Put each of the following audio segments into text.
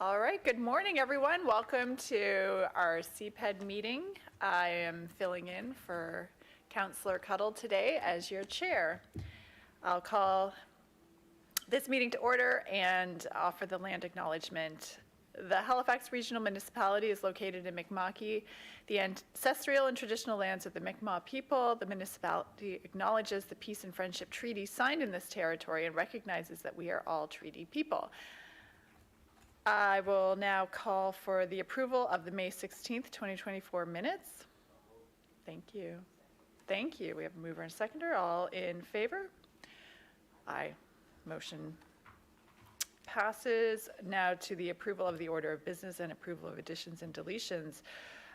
All right, good morning, everyone. Welcome to our CPED meeting. I am filling in for Councillor Cuddle today as your chair. I'll call this meeting to order and offer the land acknowledgement. The Halifax Regional Municipality is located in Mi'kma'ki, the ancestral and traditional lands of the Mi'kmaq people. The municipality acknowledges the Peace and Friendship Treaty signed in this territory and recognizes that we are all treaty people. I will now call for the approval of the May 16th, 2024 minutes. Thank you. Thank you. We have a mover and a seconder. All in favor? Aye. Motion passes. Now to the approval of the order of business and approval of additions and deletions.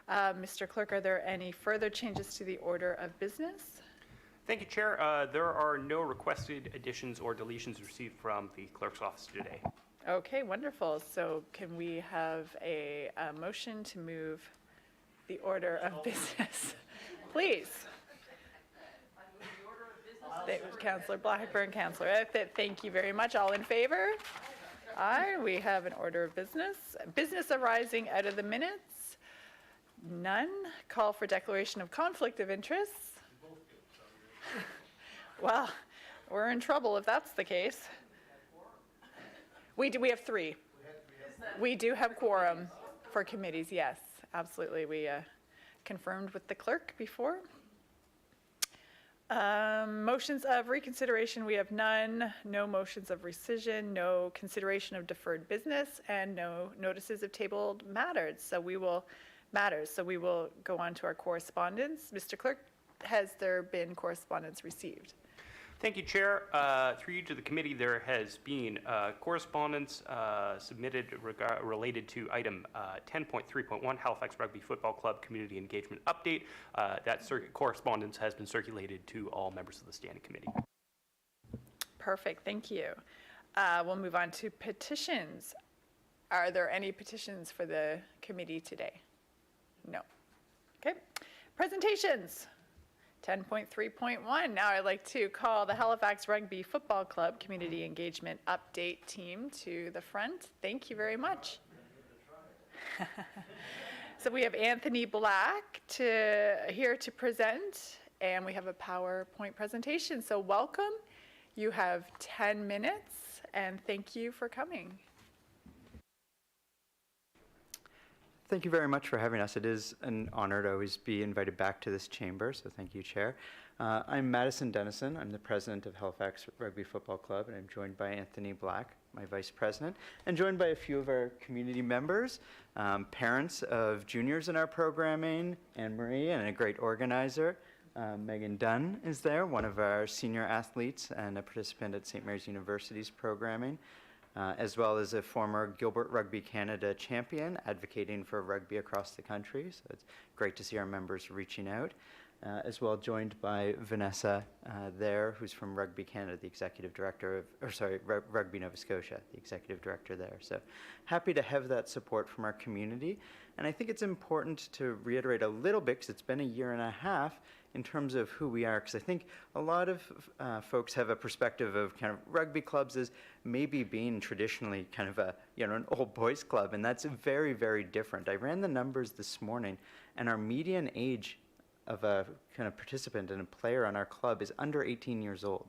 Mr. Clerk, are there any further changes to the order of business? Thank you, Chair. There are no requested additions or deletions received from the Clerk's office today. Okay, wonderful. So can we have a motion to move the order of business? Please. Councillor Blackburn, Councillor. Thank you very much. All in favor? Aye. We have an order of business. Business arising out of the minutes? None. Call for declaration of conflict of interests? Well, we're in trouble if that's the case. We have three. We do have quorum for committees, yes, absolutely. We confirmed with the clerk before. Motions of reconsideration, we have none. No motions of rescission, no consideration of deferred business, and no notices of tabled matters. So we will go on to our correspondence. Mr. Clerk, has there been correspondence received? Thank you, Chair. Through you to the committee, there has been correspondence submitted related to item 10.3.1, Halifax Rugby Football Club Community Engagement Update. That correspondence has been circulated to all members of the Standing Committee. Perfect, thank you. We'll move on to petitions. Are there any petitions for the committee today? No. Okay. Presentations. 10.3.1. Now I'd like to call the Halifax Rugby Football Club Community Engagement Update team to the front. Thank you very much. So we have Anthony Black here to present, and we have a PowerPoint presentation. So welcome. You have 10 minutes, and thank you for coming. Thank you very much for having us. It is an honor to always be invited back to this chamber, so thank you, Chair. I'm Madison Dennison. I'm the president of Halifax Rugby Football Club, and I'm joined by Anthony Black, my vice president, and joined by a few of our community members, parents of juniors in our programming, Anne-Marie, and a great organizer. Megan Dunn is there, one of our senior athletes and a participant at St. Mary's University's programming. As well as a former Gilbert Rugby Canada champion advocating for rugby across the country. So it's great to see our members reaching out. As well joined by Vanessa there, who's from Rugby Canada, the executive director of, Rugby Nova Scotia, the executive director there. So happy to have that support from our community. And I think it's important to reiterate a little bit, because it's been a year and a half, in terms of who we are, because I think a lot of folks have a perspective of kind of rugby clubs as maybe being traditionally kind of an old boys club, and that's very, very different. I ran the numbers this morning, and our median age of a kind of participant and a player on our club is under 18 years old.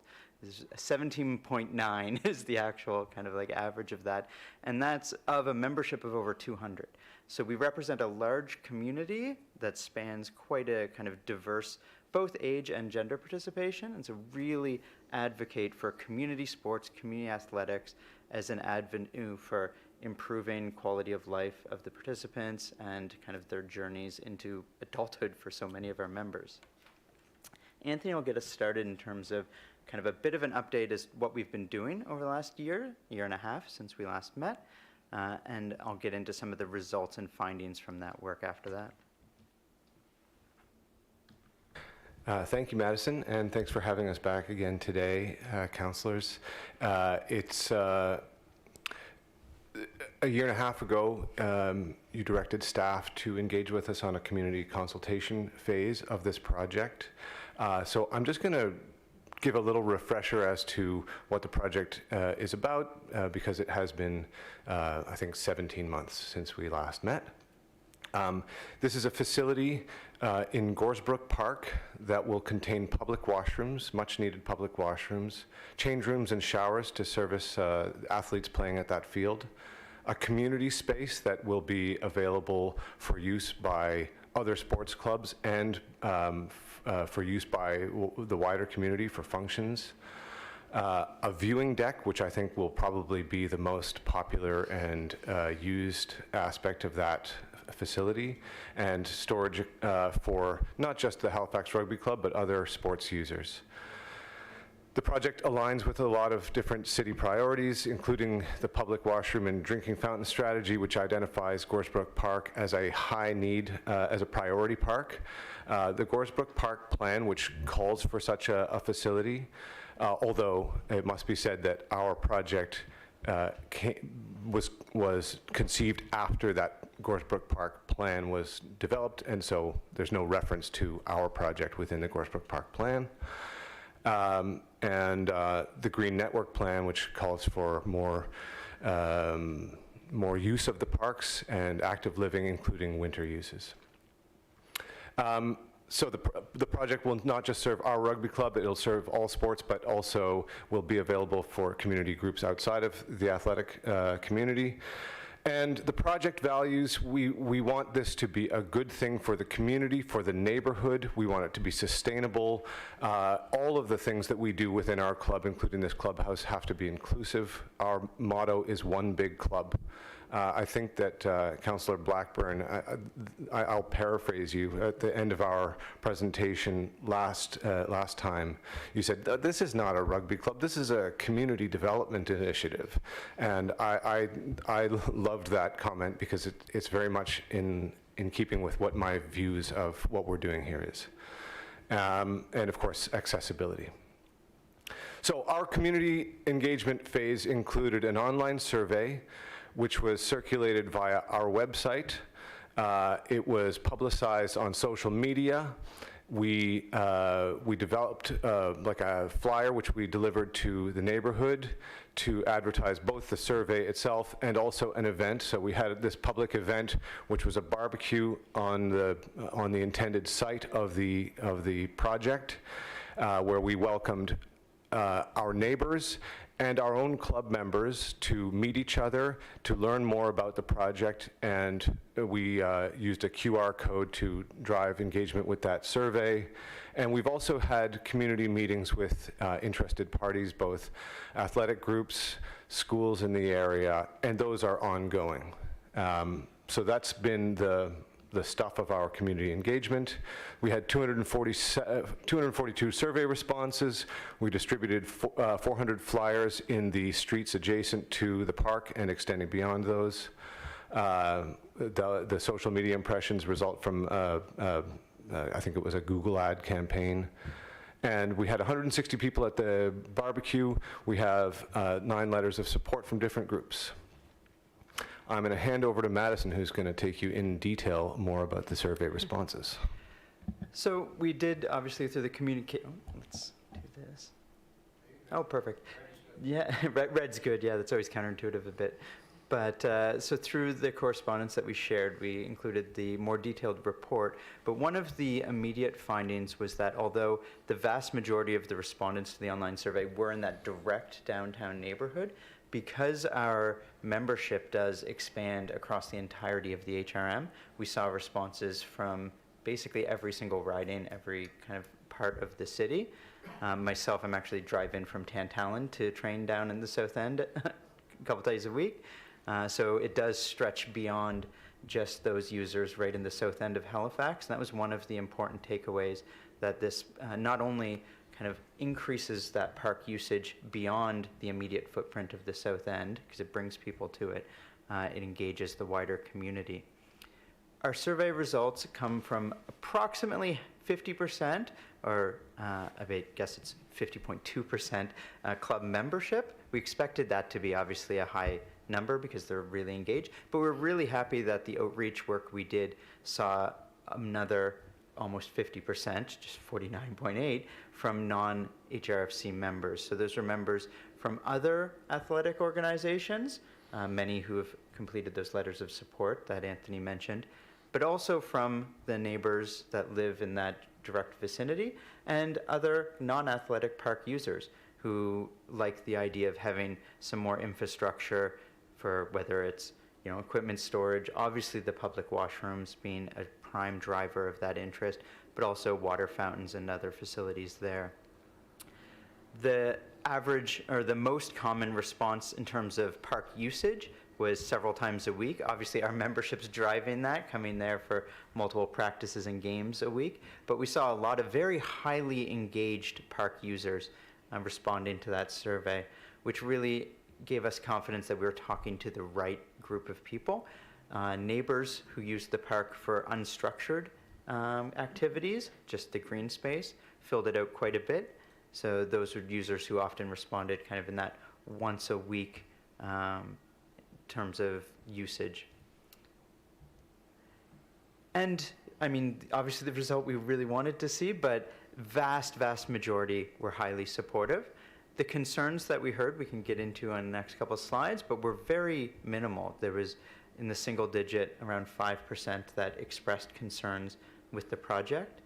17.9 is the actual kind of like average of that, and that's of a membership of over 200. So we represent a large community that spans quite a kind of diverse both age and gender participation, and so really advocate for community sports, community athletics as an avenue for improving quality of life of the participants and kind of their journeys into adulthood for so many of our members. Anthony will get us started in terms of kind of a bit of an update as what we've been doing over the last year and a half since we last met, and I'll get into some of the results and findings from that work after that. Thank you, Madison, and thanks for having us back again today, councillors. It's a year and a half ago, you directed staff to engage with us on a community consultation phase of this project. So I'm just going to give a little refresher as to what the project is about, because it has been, I think, 17 months since we last met. This is a facility in Goresbrook Park that will contain public washrooms, much-needed public washrooms, change rooms and showers to service athletes playing at that field, a community space that will be available for use by other sports clubs and for use by the wider community for functions, a viewing deck, which I think will probably be the most popular and used aspect of that facility, and storage for not just the Halifax Rugby Club, but other sports users. The project aligns with a lot of different city priorities, including the public washroom and drinking fountain strategy, which identifies Goresbrook Park as a high need, as a priority park. The Goresbrook Park plan, which calls for such a facility, although it must be said that our project was conceived after that Goresbrook Park plan was developed, and so there's no reference to our project within the Goresbrook Park plan. And the Green Network plan, which calls for more use of the parks and active living, including winter uses. So the project will not just serve our rugby club, it'll serve all sports, but also will be available for community groups outside of the athletic community. And the project values, we want this to be a good thing for the community, for the neighborhood. We want it to be sustainable. All of the things that we do within our club, including this clubhouse, have to be inclusive. Our motto is one big club. I think that Councillor Blackburn, I'll paraphrase you, at the end of our presentation last time, you said, this is not a rugby club, this is a community development initiative. And I loved that comment because it's very much in keeping with what my views of what we're doing here is. And of course, accessibility. So our community engagement phase included an online survey, which was circulated via our website. It was publicized on social media. We developed like a flyer which we delivered to the neighborhood to advertise both the survey itself and also an event. So we had this public event, which was a barbecue on the intended site of the project, where we welcomed our neighbors and our own club members to meet each other, to learn more about the project, and we used a QR code to drive engagement with that survey. And we've also had community meetings with interested parties, both athletic groups, schools in the area, and those are ongoing. So that's been the stuff of our community engagement. We had 242 survey responses. We distributed 400 flyers in the streets adjacent to the park and extending beyond those. The social media impressions result from, I think it was a Google ad campaign. And we had 160 people at the barbecue. We have 9 letters of support from different groups. I'm going to hand over to Madison, who's going to take you in detail more about the survey responses. So we did, obviously, through the let's do this. Oh, perfect. Yeah, red's good. Yeah, that's always counterintuitive a bit. But so through the correspondence that we shared, we included the more detailed report. But one of the immediate findings was that although the vast majority of the respondents to the online survey were in that direct downtown neighborhood, because our membership does expand across the entirety of the HRM, we saw responses from basically every single ride-in, every kind of part of the city. Myself, I'm actually drive in from Tantallon to train down in the South End a couple days a week. So it does stretch beyond just those users right in the South End of Halifax. And that was one of the important takeaways, that this not only kind of increases that park usage beyond the immediate footprint of the South End, because it brings people to it, it engages the wider community. Our survey results come from approximately 50%, or I guess it's 50.2% club membership. We expected that to be obviously a high number because they're really engaged, but we're really happy that the outreach work we did saw another almost 50%, just 49.8, from non-HRFC members. So those are members from other athletic organizations, many who have completed those letters of support that Anthony mentioned, but also from the neighbors that live in that direct vicinity and other non-athletic park users who like the idea of having some more infrastructure for whether it's equipment storage, obviously the public washrooms being a prime driver of that interest, but also water fountains and other facilities there. The average or the most common response in terms of park usage was several times a week. Obviously our membership's driving that, coming there for multiple practices and games a week, but we saw a lot of very highly engaged park users responding to that survey, which really gave us confidence that we were talking to the right group of people. Neighbors who used the park for unstructured activities, just the green space, filled it out quite a bit. So those were users who often responded kind of in that once a week terms of usage. And I mean, obviously the result we really wanted to see, but vast majority were highly supportive. The concerns that we heard, we can get into on the next couple of slides, but were very minimal. There was, in the single digit, around 5% that expressed concerns with the project.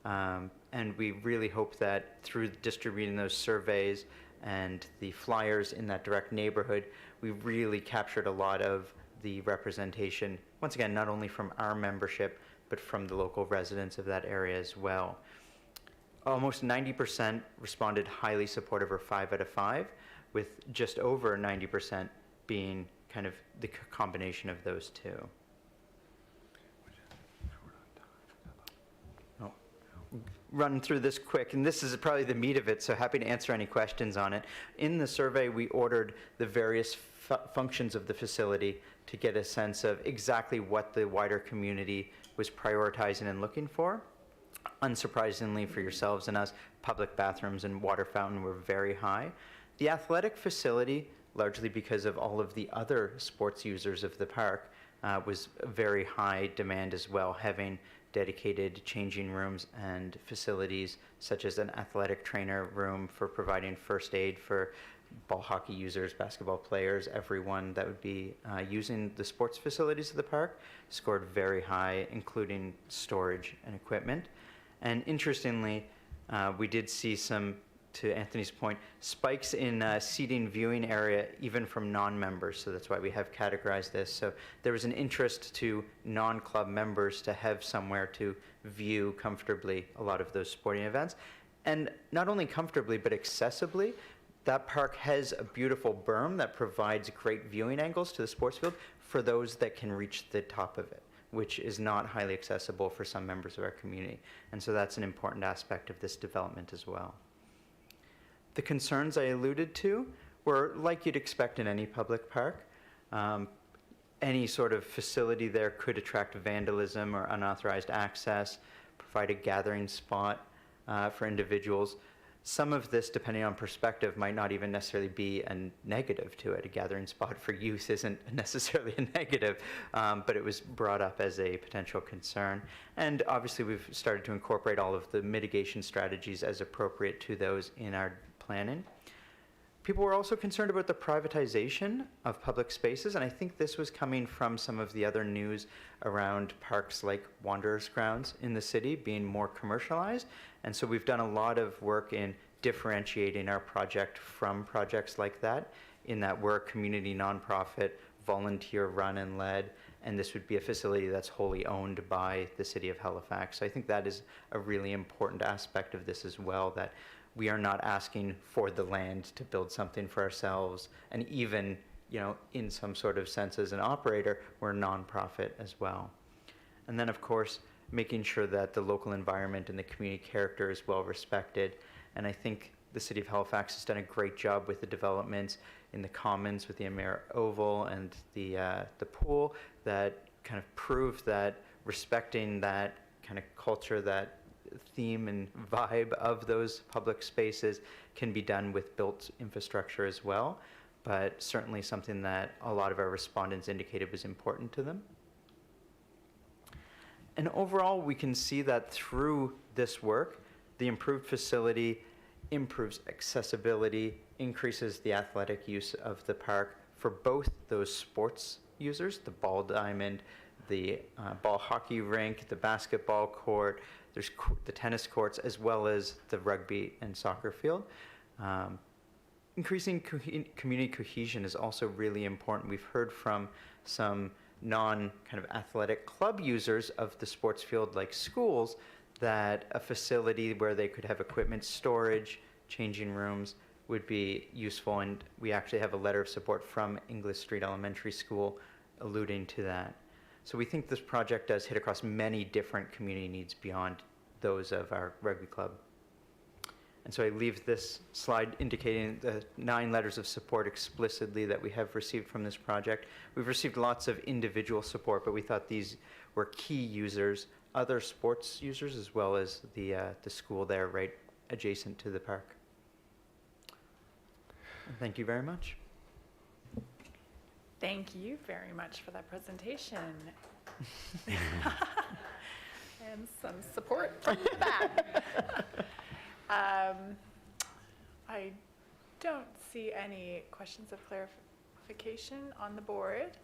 And we really hope that through distributing those surveys and the flyers in that direct neighborhood, we really captured a lot of the representation, once again, not only from our membership, but from the local residents of that area as well. Almost 90% responded highly supportive, or 5 out of 5, with just over 90% being kind of the combination of those two. Oh. Run through this quick, and this is probably the meat of it, so happy to answer any questions on it. In the survey, we ordered the various functions of the facility to get a sense of exactly what the wider community was prioritizing and looking for. Unsurprisingly for yourselves and us, public bathrooms and water fountain were very high. The athletic facility, largely because of all of the other sports users of the park, was very high demand as well, having dedicated changing rooms and facilities such as an athletic trainer room for providing first aid for ball hockey users, basketball players, everyone that would be using the sports facilities of the park scored very high, including storage and equipment. And interestingly, we did see some, to Anthony's point, spikes in seating viewing area even from non-members, so that's why we have categorized this. So there was an interest to non-club members to have somewhere to view comfortably a lot of those sporting events. And not only comfortably, but accessibly. That park has a beautiful berm that provides great viewing angles to the sports field for those that can reach the top of it, which is not highly accessible for some members of our community. And so that's an important aspect of this development as well. The concerns I alluded to were like you'd expect in any public park. Any sort of facility there could attract vandalism or unauthorized access, provide a gathering spot for individuals. Some of this, depending on perspective, might not even necessarily be a negative to it. A gathering spot for youth isn't necessarily a negative, but it was brought up as a potential concern. And obviously we've started to incorporate all of the mitigation strategies as appropriate to those in our planning. People were also concerned about the privatization of public spaces, and I think this was coming from some of the other news around parks like Wanderers Grounds in the city being more commercialized. And so we've done a lot of work in differentiating our project from projects like that, in that we're a community nonprofit, volunteer run and led, and this would be a facility that's wholly owned by the city of Halifax. So I think that is a really important aspect of this as well, that we are not asking for the land to build something for ourselves, and even, in some sort of sense as an operator, we're a nonprofit as well. And then of course, making sure that the local environment and the community character is well respected. And I think the City of Halifax has done a great job with the developments in the Commons with the Amir Oval and the pool that kind of prove that respecting that kind of culture, that theme and vibe of those public spaces can be done with built infrastructure as well, but certainly something that a lot of our respondents indicated was important to them. And overall, we can see that through this work, the improved facility improves accessibility, increases the athletic use of the park for both those sports users, the ball diamond, the ball hockey rink, the basketball court, there's the tennis courts, as well as the rugby and soccer field. Increasing community cohesion is also really important. We've heard from some non-kind of athletic club users of the sports field, like schools, that a facility where they could have equipment storage, changing rooms, would be useful. And we actually have a letter of support from English Street Elementary School alluding to that. So we think this project does hit across many different community needs beyond those of our rugby club. And so I leave this slide indicating the 9 letters of support explicitly that we have received from this project. We've received lots of individual support, but we thought these were key users, other sports users, as well as the school there right adjacent to the park. And thank you very much. Thank you very much for that presentation. And some support from the back. I don't see any questions of clarification on the board.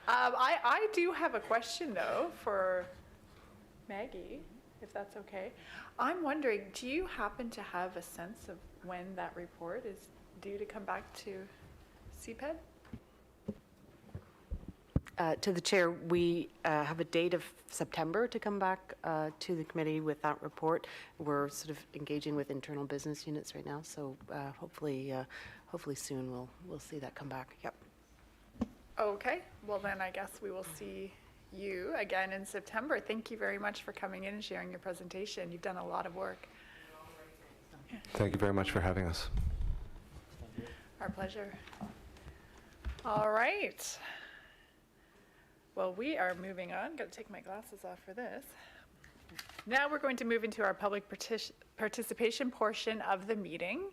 I do have a question, though, for Maggie, if that's okay. I'm wondering, do you happen to have a sense of when that report is due to come back to CPED? To the chair, we have a date of September to come back to the committee with that report. We're sort of engaging with internal business units right now, so hopefully soon we'll see that come back. Yep. Okay, well then I guess we will see you again in September. Thank you very much for coming in and sharing your presentation. You've done a lot of work. Thank you very much for having us. Our pleasure. All right. Well, we are moving on. Got to take my glasses off for this. Now we're going to move into our public participation portion of the meeting.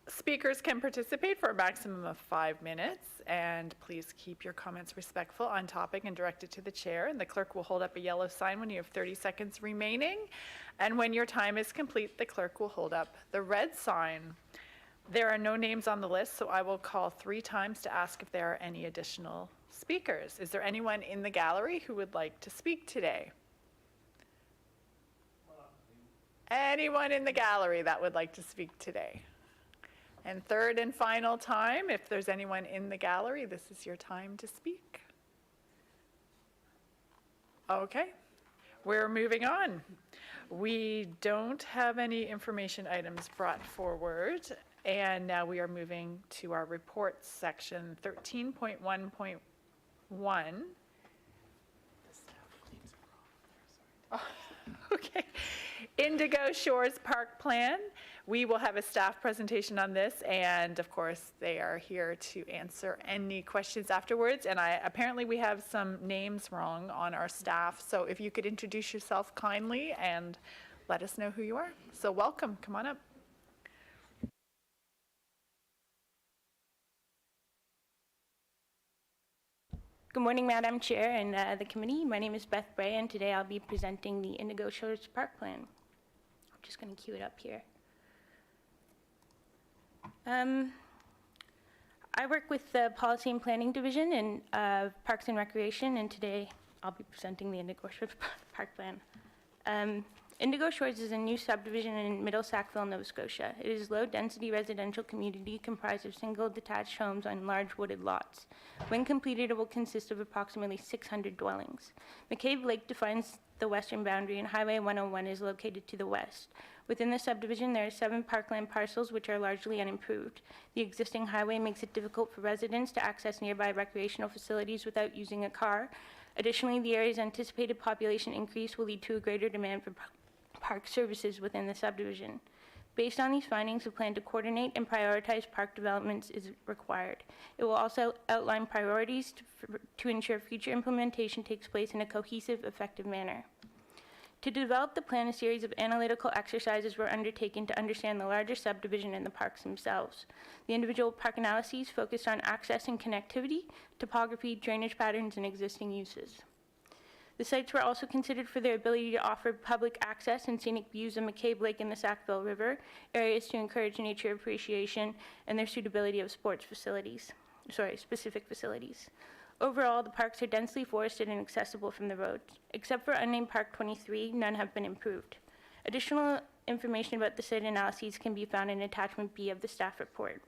Speakers can participate for a maximum of 5 minutes, and please keep your comments respectful, on topic, and directed to the chair. And the clerk will hold up a yellow sign when you have 30 seconds remaining. And when your time is complete, the clerk will hold up the red sign. There are no names on the list, so I will call 3 times to ask if there are any additional speakers. Is there anyone in the gallery who would like to speak today? Anyone in the gallery that would like to speak today? And third and final time, if there's anyone in the gallery, this is your time to speak. Okay, we're moving on. We don't have any information items brought forward, and now we are moving to our reports section, 13.1.1. Okay. Indigo Shores Park Plan. We will have a staff presentation on this, and of course, they are here to answer any questions afterwards. And apparently we have some names wrong on our staff, so if you could introduce yourself kindly and let us know who you are. So welcome, come on up. Good morning, Madam Chair and the committee. My name is Beth Bray, and today I'll be presenting the Indigo Shores Park Plan. I'm just going to cue it up here. I work with the Policy and Planning Division in Parks and Recreation, and today I'll be presenting the Indigo Shores Park Plan. Indigo Shores is a new subdivision in Middle Sackville, Nova Scotia. It is a low-density residential community comprised of single detached homes on large wooded lots. When completed, it will consist of approximately 600 dwellings. McCabe Lake defines the western boundary, and Highway 101 is located to the west. Within the subdivision, there are 7 parkland parcels which are largely unimproved. The existing highway makes it difficult for residents to access nearby recreational facilities without using a car. Additionally, the area's anticipated population increase will lead to a greater demand for park services within the subdivision. Based on these findings, a plan to coordinate and prioritize park developments is required. It will also outline priorities to ensure future implementation takes place in a cohesive, effective manner. To develop the plan, a series of analytical exercises were undertaken to understand the larger subdivision and the parks themselves. The individual park analyses focused on access and connectivity, topography, drainage patterns, and existing uses. The sites were also considered for their ability to offer public access and scenic views of McCabe Lake and the Sackville River, areas to encourage nature appreciation, and their suitability of specific facilities. Overall, the parks are densely forested and accessible from the roads. Except for unnamed Park 23, none have been improved. Additional information about the site analyses can be found in Attachment B of the staff report.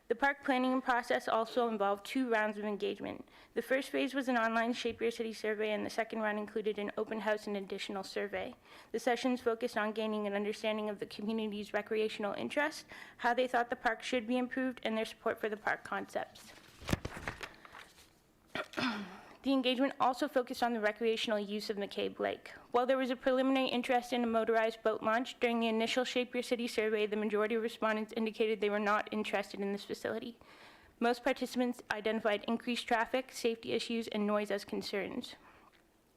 The park planning process also involved 2 rounds of engagement. The first phase was an online Shape Your City survey, and the second round included an open house and additional survey. The sessions focused on gaining an understanding of the community's recreational interest, how they thought the park should be improved, and their support for the park concepts. The engagement also focused on the recreational use of McCabe Lake. While there was a preliminary interest in a motorized boat launch, during the initial Shape Your City survey, the majority of respondents indicated they were not interested in this facility. Most participants identified increased traffic, safety issues, and noise as concerns.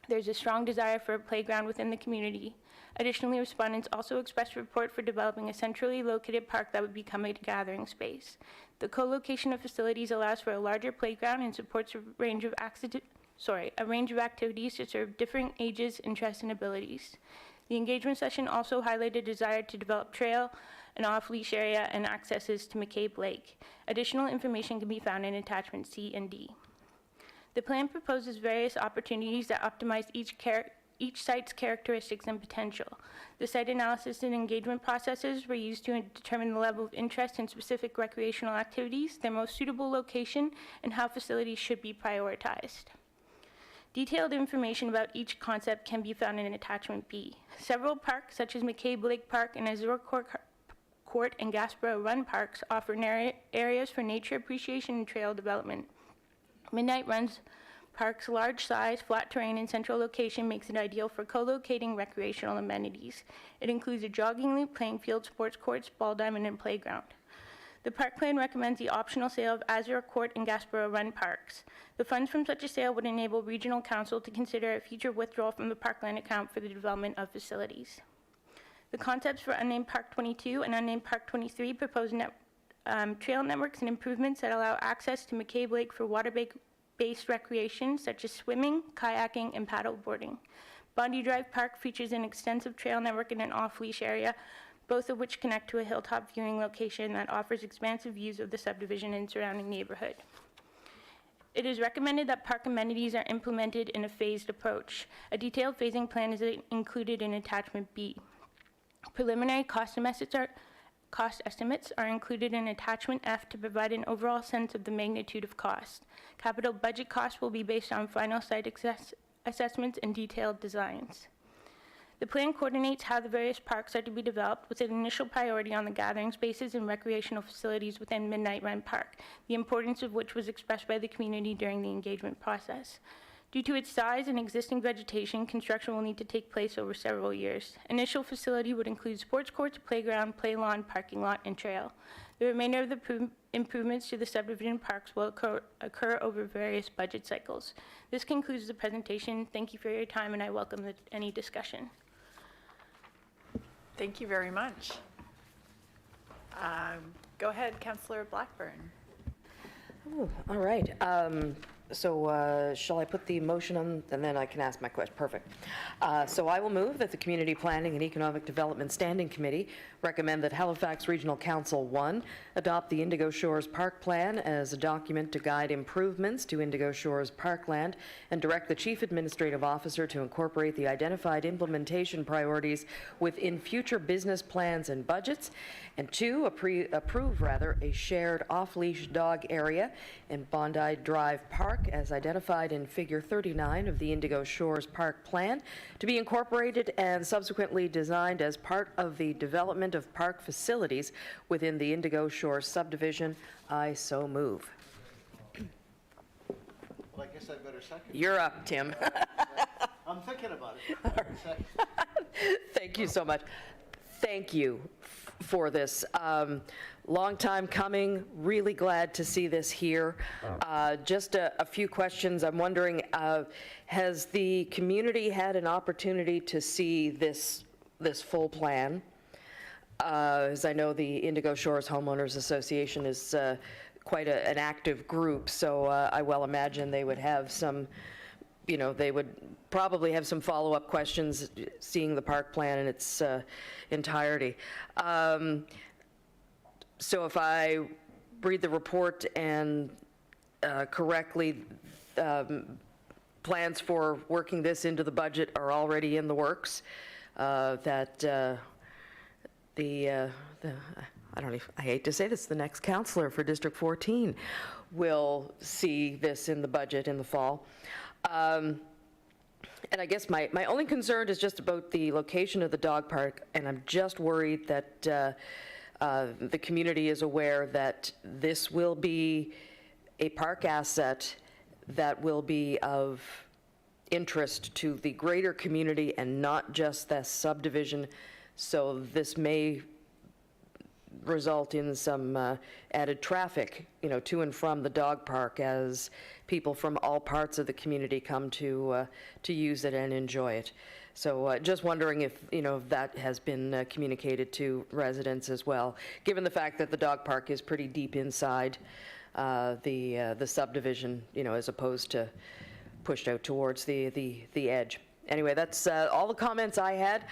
There's a strong desire for a playground within the community. Additionally, respondents also expressed support for developing a centrally located park that would become a gathering space. The co-location of facilities allows for a larger playground and supports a range of activities to serve different ages, interests, and abilities. The engagement session also highlighted a desire to develop trail, an off-leash area, and accesses to McCabe Lake. Additional information can be found in Attachment C and D. The plan proposes various opportunities that optimize each site's characteristics and potential. The site analysis and engagement processes were used to determine the level of interest in specific recreational activities, their most suitable location, and how facilities should be prioritized. Detailed information about each concept can be found in Attachment B. Several parks, such as McCabe Lake Park and Azure Court and Gasborough Run parks, offer areas for nature appreciation and trail development. Midnight Run's park's large size, flat terrain, and central location makes it ideal for co-locating recreational amenities. It includes a jogging loop, playing field, sports courts, ball diamond, and playground. The park plan recommends the optional sale of Azure Court and Gasborough Run parks. The funds from such a sale would enable Regional Council to consider a future withdrawal from the parkland account for the development of facilities. The concepts for unnamed Park 22 and unnamed Park 23 propose trail networks and improvements that allow access to McCabe Lake for water-based recreation such as swimming, kayaking, and paddleboarding. Bondi Drive Park features an extensive trail network and an off-leash area, both of which connect to a hilltop viewing location that offers expansive views of the subdivision and surrounding neighborhood. It is recommended that park amenities are implemented in a phased approach. A detailed phasing plan is included in Attachment B. Preliminary cost estimates are included in Attachment F to provide an overall sense of the magnitude of cost. Capital budget costs will be based on final site assessments and detailed designs. The plan coordinates how the various parks are to be developed with an initial priority on the gathering spaces and recreational facilities within Midnight Run Park, the importance of which was expressed by the community during the engagement process. Due to its size and existing vegetation, construction will need to take place over several years. Initial facility would include sports courts, playground, play lawn, parking lot, and trail. The remainder of the improvements to the subdivision parks will occur over various budget cycles. This concludes the presentation. Thank you for your time, and I welcome any discussion. Thank you very much. Go ahead, Councillor Blackburn. Ooh, all right. Shall I put the motion on, and then I can ask my question? Perfect. So I will move that the Community Planning and Economic Development Standing Committee recommend that Halifax Regional Council 1 adopt the Indigo Shores Park Plan as a document to guide improvements to Indigo Shores Parkland and direct the Chief Administrative Officer to incorporate the identified implementation priorities within future business plans and budgets. And 2, approve a shared off-leash dog area in Bondi Drive Park as identified in Figure 39 of the Indigo Shores Park Plan to be incorporated and subsequently designed as part of the development of park facilities within the Indigo Shores subdivision. I so move. Well, I guess I better second. You're up, Tim. I'm thinking about it. Second. Thank you so much. Thank you for this. Long time coming, really glad to see this here. Just a few questions. I'm wondering, has the community had an opportunity to see this full plan? As I know, the Indigo Shores Homeowners Association is quite an active group, so I well imagine they would have some, they would probably have some follow-up questions seeing the park plan in its entirety. So if I read the report and correctly, plans for working this into the budget are already in the works, that I hate to say this, the next counselor for District 14 will see this in the budget in the fall. And I guess my only concern is just about the location of the dog park, and I'm just worried that the community is aware that this will be a park asset that will be of interest to the greater community and not just the subdivision. So this may result in some added traffic, to and from the dog park as people from all parts of the community come to use it and enjoy it. So just wondering if, that has been communicated to residents as well, given the fact that the dog park is pretty deep inside the subdivision, as opposed to pushed out towards the edge. Anyway, that's all the comments I had.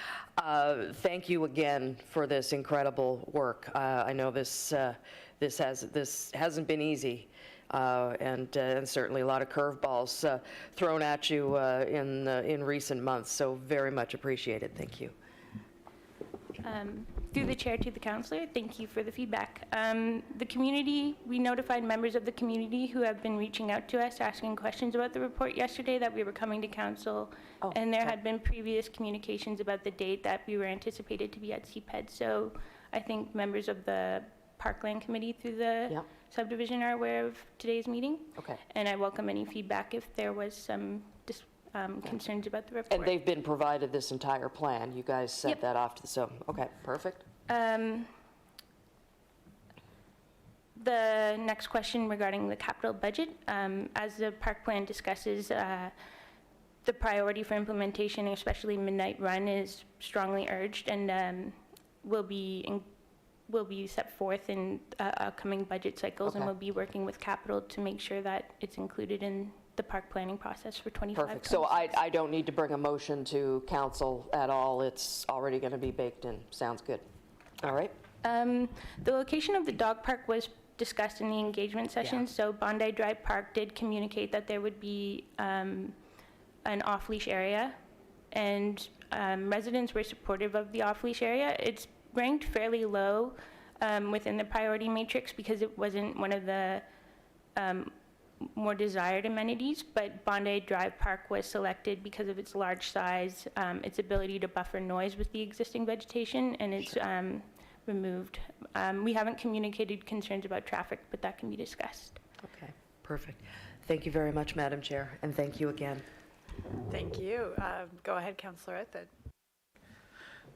Thank you again for this incredible work. I know this hasn't been easy, and certainly a lot of curveballs thrown at you in recent months. So very much appreciated. Thank you. Through the chair to the councillor, thank you for the feedback. The community, we notified members of the community who have been reaching out to us, asking questions about the report yesterday that we were coming to council, and there had been previous communications about the date that we were anticipated to be at CPED. So I think members of the Parkland Committee through the subdivision are aware of today's meeting. Okay. And I welcome any feedback if there was some concerns about the report. And they've been provided this entire plan. You guys sent that off to okay, perfect. The next question regarding the capital budget, as the park plan discusses, the priority for implementation, especially Midnight Run, is strongly urged and will be set forth in upcoming budget cycles, and we'll be working with capital to make sure that it's included in the park planning process for 25. Perfect. So I don't need to bring a motion to council at all. It's already going to be baked in. Sounds good. All right. The location of the dog park was discussed in the engagement session. So Bondi Drive Park did communicate that there would be an off-leash area, and residents were supportive of the off-leash area. It's ranked fairly low within the priority matrix because it wasn't one of the more desired amenities, but Bondi Drive Park was selected because of its large size, its ability to buffer noise with the existing vegetation, and its removed. We haven't communicated concerns about traffic, but that can be discussed. Okay, perfect. Thank you very much, Madam Chair, and thank you again. Thank you. Go ahead, Councillor Ethel.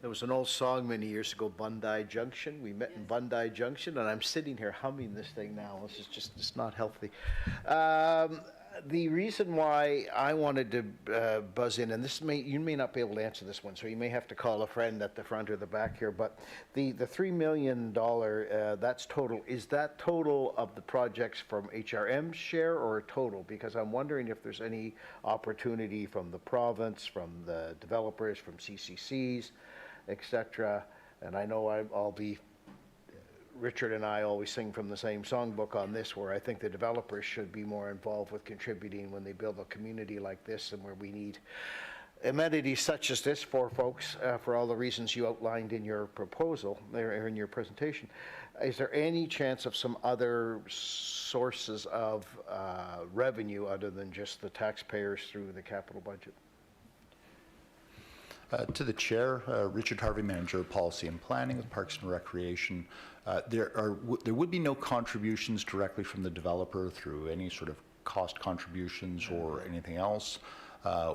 There was an old song many years ago, Bondi Junction. We met in Bondi Junction, and I'm sitting here humming this thing now. This is just, it's not healthy. The reason why I wanted to buzz in, and you may not be able to answer this one, so you may have to call a friend at the front or the back here, but the $3 million, that's total. Is that total of the projects from HRM's share or total? Because I'm wondering if there's any opportunity from the province, from the developers, from CCCs, etc. And I know I'll be, Richard and I always sing from the same songbook on this, where I think the developers should be more involved with contributing when they build a community like this, and where we need amenities such as this for folks, for all the reasons you outlined in your proposal, or in your presentation. Is there any chance of some other sources of revenue other than just the taxpayers through the capital budget? To the chair, Richard Harvey, Manager of Policy and Planning with Parks and Recreation. There would be no contributions directly from the developer through any sort of cost contributions or anything else.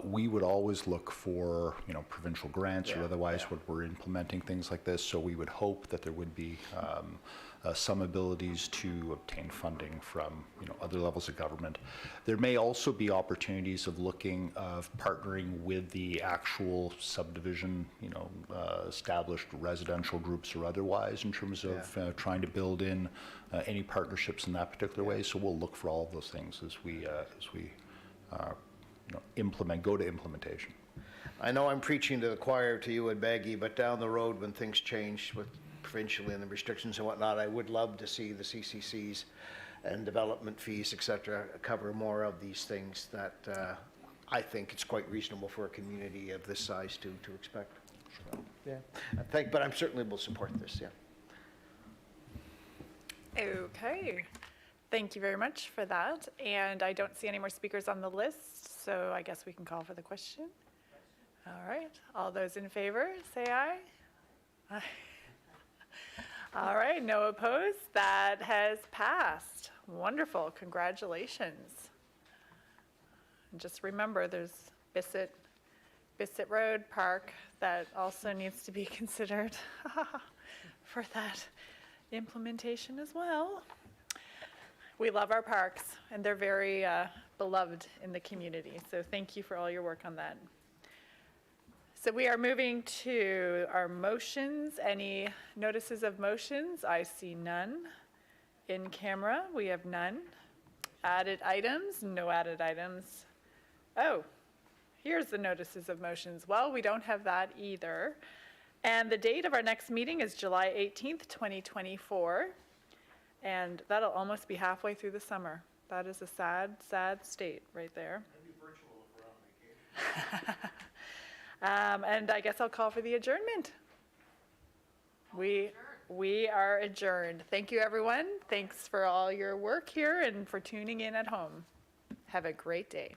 We would always look for, provincial grants or Yeah, otherwise yeah. when we're implementing things like this. So we would hope that there would be some abilities to obtain funding from, other levels of government. There may also be opportunities of partnering with the actual subdivision, established residential groups or otherwise in terms of trying to build in any partnerships in that particular way. So we'll look for all of those things as we go to implementation. I know I'm preaching to the choir to you and Maggie, but down the road when things change with provincially and the restrictions and whatnot, I would love to see the CCCs and development fees, et cetera, cover more of these things that I think it's quite reasonable for a community of this size to expect. So, yeah, but I'm certainly will support this, yeah. Okay, thank you very much for that. And I don't see any more speakers on the list, so I guess we can call for the question. All right, all those in favor, say aye. Aye. All right, no opposed. That has passed. Wonderful, congratulations. And just remember, there's Bissett Road Park that also needs to be considered for that implementation as well. We love our parks, and they're very beloved in the community, so thank you for all your work on that. So we are moving to our motions. Any notices of motions? I see none. In camera, we have none. Added items? No added items. Oh, here's the notices of motions. Well, we don't have that either. And the date of our next meeting is July 18th, 2024. And that'll almost be halfway through the summer. That is a sad, sad state right there. Maybe virtual if we're on vacation. And I guess I'll call for the adjournment. We are adjourned. Thank you, everyone. Thanks for all your work here and for tuning in at home. Have a great day.